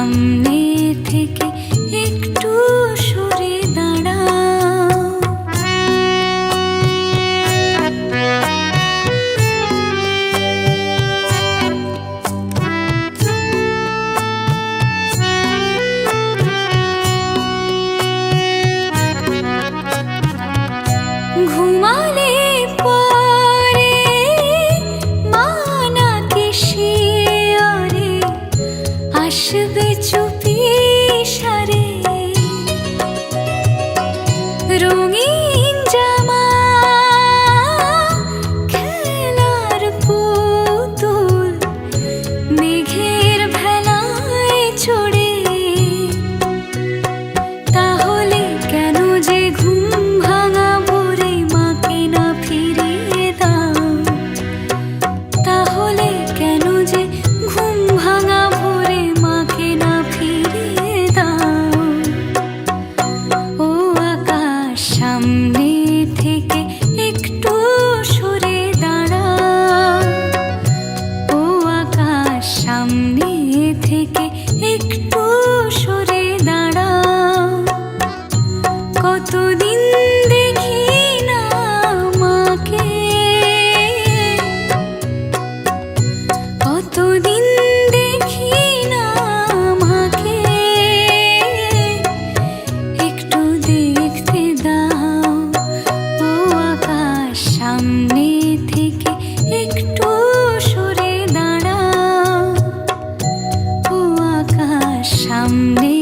সামনে থেকে একটু সরে দাঁড়াও। ঘুমালে পরে মানাকে শিয়রে আসবে চুপি সারে, রঙিন জামা খেলার পুতুল মেঘের ভেলায় চড়ে। তাহলে কেন যে ঘুম ভাঙা ভোরে মাকে না ফিরিয়ে দাও? তাহলে কেন যে ঘুম ভাঙা ভোরে মাকে না ফিরিয়ে দাও? ও আকাশ সামনে থেকে একটু সরে দাঁড়াও। ও আকাশ সামনে থেকে একটু সরে দাঁড়াও। কতদিন দেখি না মাকে, কতদিন দেখি না মাকে, একটু দেখতে দাও। ও আকাশ সামনে থেকে একটু সরে দাঁড়াও। ও আকাশ সামনে